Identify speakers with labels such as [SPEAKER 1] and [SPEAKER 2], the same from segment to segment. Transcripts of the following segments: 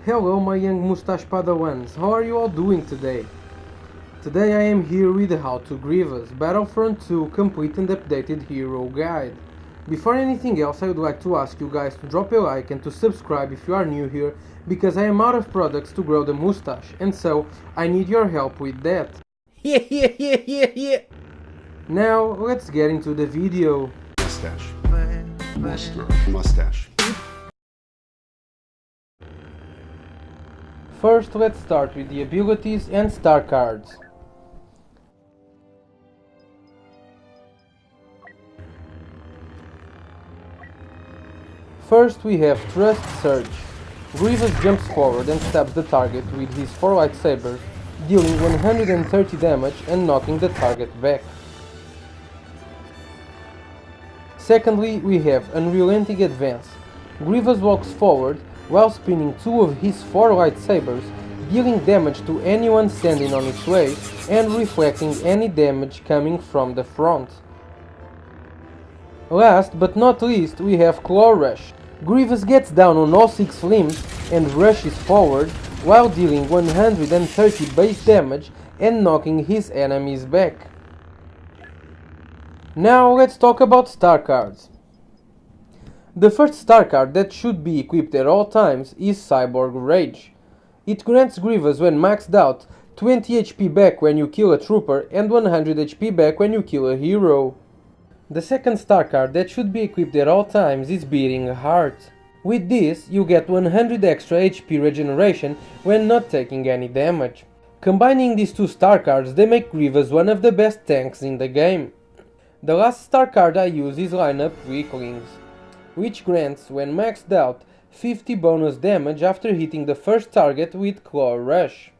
[SPEAKER 1] Hello my young Moustache Padawans, how are you all doing today? Today I am here with the How to Grievous, Battlefront 2 complete and updated hero guide. Before anything else, I would like to ask you guys to drop a like and to subscribe if you are new here, because I am out of products to grow the moustache, and so I need your help with that. Yeah. Now let's get into the video.
[SPEAKER 2] Mustache.
[SPEAKER 1] First, let's start with the abilities and star cards. First we have Thrust Surge. Grievous jumps forward and stabs the target with his 4 lightsabers, dealing 130 damage and knocking the target back. Secondly, we have Unrelenting Advance. Grievous walks forward while spinning 2 of his 4 lightsabers, dealing damage to anyone standing on its way and reflecting any damage coming from the front. Last but not least, we have Claw Rush. Grievous gets down on all 6 limbs and rushes forward while dealing 130 base damage and knocking his enemies back. Now let's talk about star cards. The first star card that should be equipped at all times is Cyborg Rage. It grants Grievous when maxed out 20 HP back when you kill a trooper and 100 HP back when you kill a hero. The second star card that should be equipped at all times is Beating Heart. With this, you get 100 extra HP regeneration when not taking any damage. Combining these 2 star cards, they make Grievous one of the best tanks in the game. The last star card I use is Lineup Weaklings, which grants, when maxed out, 50 bonus damage after hitting the first target with Claw Rush.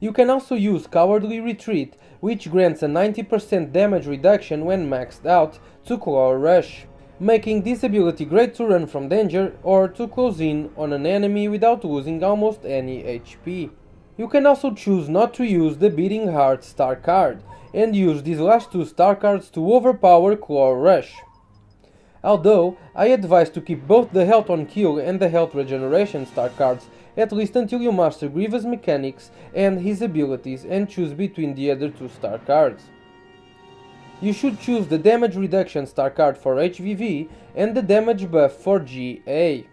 [SPEAKER 1] You can also use Cowardly Retreat, which grants a 90% damage reduction when maxed out to Claw Rush, making this ability great to run from danger or to close in on an enemy without losing almost any HP. You can also choose not to use the Beating Heart star card, and use these last 2 star cards to overpower Claw Rush. Although, I advise to keep both the health on kill and the health regeneration star cards, at least until you master Grievous' mechanics and his abilities and choose between the other 2 star cards. You should choose the damage reduction star card for HVV and the damage buff for GA.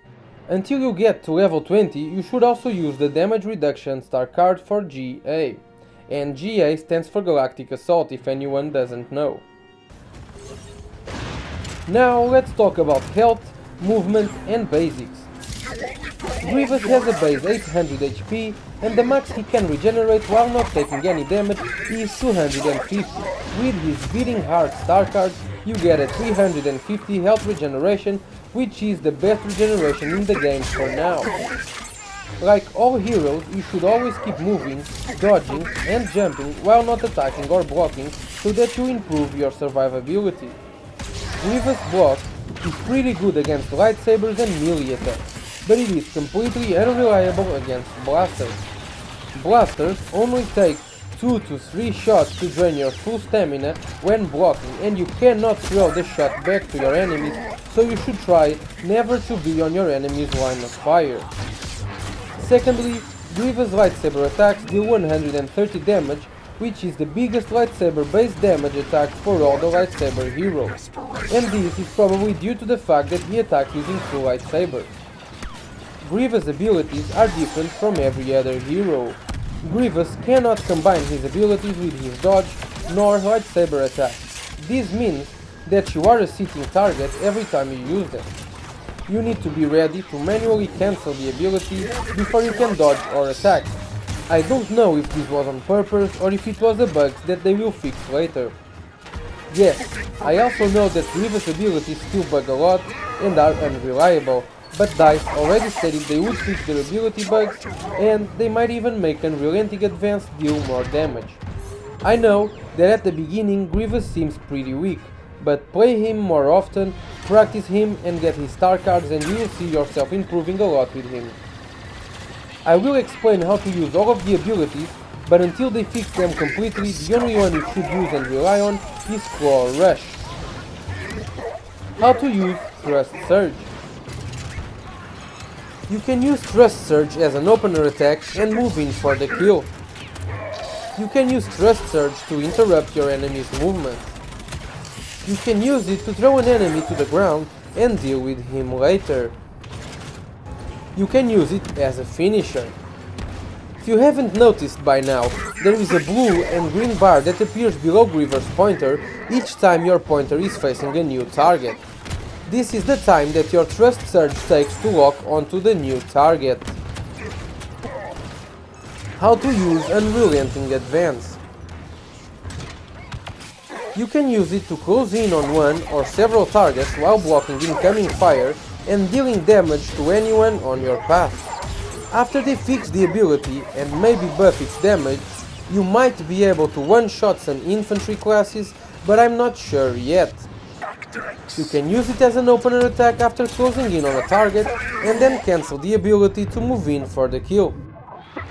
[SPEAKER 1] Until you get to level 20, you should also use the damage reduction star card for GA. And GA stands for Galactic Assault if anyone doesn't know. Now let's talk about health, movement and basics. Grievous has a base 800 HP and the max he can regenerate while not taking any damage is 250. With his Beating Heart star card you get a 350 health regeneration, which is the best regeneration in the game for now. Like all heroes, you should always keep moving, dodging and jumping while not attacking or blocking so that you improve your survivability. Grievous block is pretty good against lightsabers and melee attacks, but it is completely unreliable against blasters. Blasters only take 2 to 3 shots to drain your full stamina when blocking, and you cannot throw the shot back to your enemies, so you should try never to be on your enemy's line of fire. Secondly, Grievous lightsaber attacks deal 130 damage, which is the biggest lightsaber base damage attack for all the lightsaber heroes, and this is probably due to the fact that he attacks using 2 lightsabers. Grievous' abilities are different from every other hero. Grievous cannot combine his abilities with his dodge nor lightsaber attacks. This means that you are a sitting target every time you use them. You need to be ready to manually cancel the ability before you can dodge or attack. I don't know if this was on purpose or if it was a bug that they will fix later. Yes, I also know that Grievous' abilities still bug a lot and are unreliable, but DICE already stated they would fix their ability bugs and they might even make Unrelenting Advance deal more damage. I know that at the beginning Grievous seems pretty weak, but play him more often, practice him and get his star cards and you will see yourself improving a lot with him. I will explain how to use all of the abilities, but until they fix them completely, the only one you should use and rely on is Claw Rush. How to use Thrust Surge. You can use Thrust Surge as an opener attack and move in for the kill. You can use Thrust Surge to interrupt your enemy's movement. You can use it to throw an enemy to the ground and deal with him later. You can use it as a finisher. If you haven't noticed by now, there is a blue and green bar that appears below Grievous' pointer each time your pointer is facing a new target. This is the time that your Thrust Surge takes to lock onto the new target. How to use Unrelenting Advance. You can use it to close in on one or several targets while blocking incoming fire and dealing damage to anyone on your path. After they fix the ability and maybe buff its damage, you might be able to one-shot some infantry classes, but I'm not sure yet. You can use it as an opener attack after closing in on a target and then cancel the ability to move in for the kill.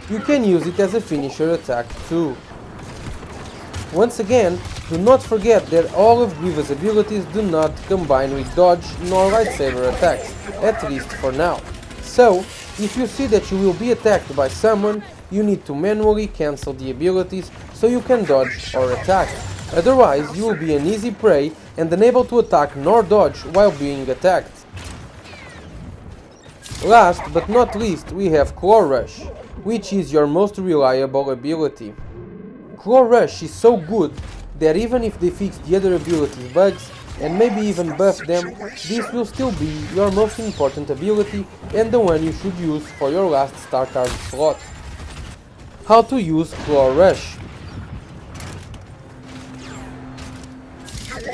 [SPEAKER 1] You can use it as a finisher attack too. Once again, do not forget that all of Grievous' abilities do not combine with dodge nor lightsaber attacks, at least for now. So, if you see that you will be attacked by someone, you need to manually cancel the abilities so you can dodge or attack. Otherwise, you will be an easy prey and unable to attack nor dodge while being attacked. Last but not least, we have Claw Rush, which is your most reliable ability. Claw Rush is so good that even if they fix the other abilities' bugs, and maybe even buff them, this will still be your most important ability and the one you should use for your last star card slot. How to use Claw Rush.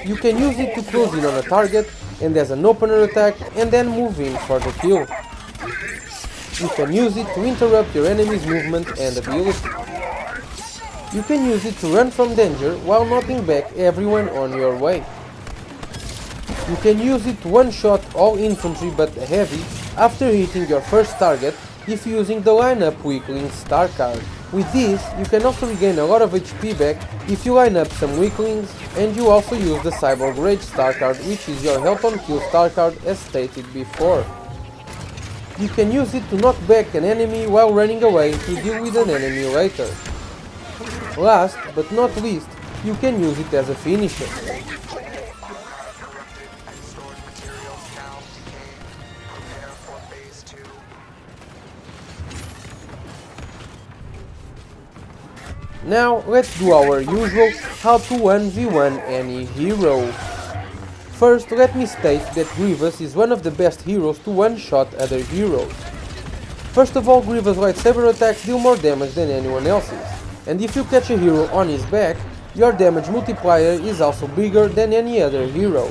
[SPEAKER 1] You can use it to close in on a target and as an opener attack and then move in for the kill. You can use it to interrupt your enemy's movement and ability. You can use it to run from danger while knocking back everyone on your way. You can use it to one-shot all infantry but heavy after hitting your first target if using the line up weakling star card. With this, you can also regain a lot of HP back if you line up some weaklings, and you also use the Cyborg Rage star card, which is your health on kill star card as stated before. You can use it to knock back an enemy while running away to deal with an enemy later. Last but not least, you can use it as a finisher. Now let's do our usual how to 1v1 any hero. First, let me state that Grievous is one of the best heroes to one-shot other heroes. First of all, Grievous lightsaber attacks deal more damage than anyone else's, and if you catch a hero on his back, your damage multiplier is also bigger than any other hero.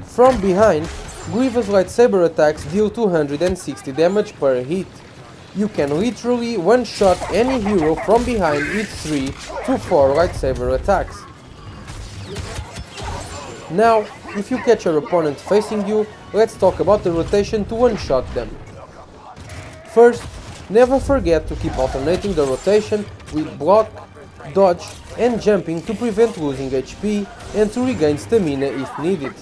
[SPEAKER 1] From behind, Grievous lightsaber attacks deal 260 damage per hit. You can literally one-shot any hero from behind with 3 to 4 lightsaber attacks. Now, if you catch your opponent facing you, let's talk about the rotation to one-shot them. First, never forget to keep alternating the rotation with block, dodge and jumping to prevent losing HP and to regain stamina if needed.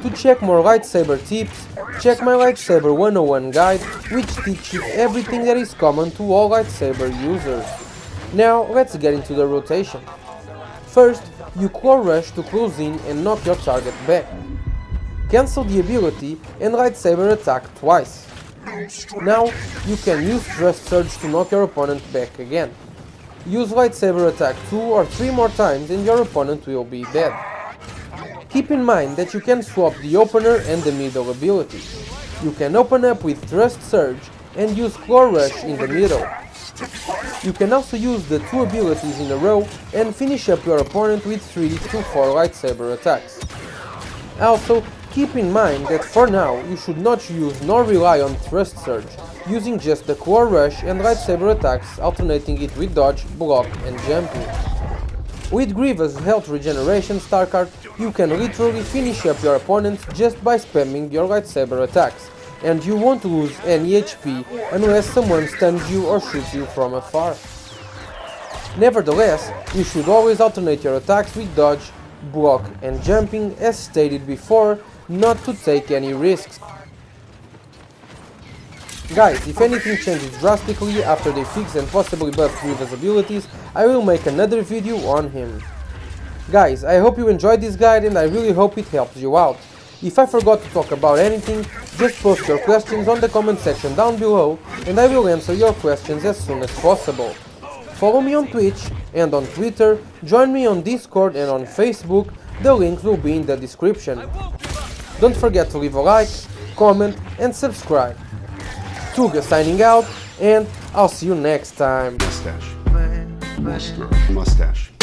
[SPEAKER 1] To check more lightsaber tips, check my Lightsaber 101 guide, which teaches everything that is common to all lightsaber users. Now let's get into the rotation. First, you Claw Rush to close in and knock your target back. Cancel the ability and lightsaber attack twice. Now you can use Thrust Surge to knock your opponent back again. Use lightsaber attack 2 or 3 more times and your opponent will be dead. Keep in mind that you can swap the opener and the middle ability. You can open up with Thrust Surge and use Claw Rush in the middle. You can also use the 2 abilities in a row and finish up your opponent with 3 to 4 lightsaber attacks. Also, keep in mind that for now you should not use nor rely on Thrust Surge, using just the Claw Rush and lightsaber attacks, alternating it with dodge, block and jumping. With Grievous' health regeneration star card, you can literally finish up your opponent just by spamming your lightsaber attacks, and you won't lose any HP unless someone stuns you or shoots you from afar. Nevertheless, you should always alternate your attacks with dodge, block and jumping as stated before, not to take any risks. Guys, if anything changes drastically after they fix and possibly buff Grievous' abilities, I will make another video on him. Guys, I hope you enjoyed this guide and I really hope it helps you out. If I forgot to talk about anything, just post your questions on the comment section down below and I will answer your questions as soon as possible. Follow me on Twitch and on Twitter, join me on Discord and on Facebook, the links will be in the description. Don't forget to leave a like, comment and subscribe. Tuga signing out and I'll see you next time.
[SPEAKER 2] Moustache. Moustache.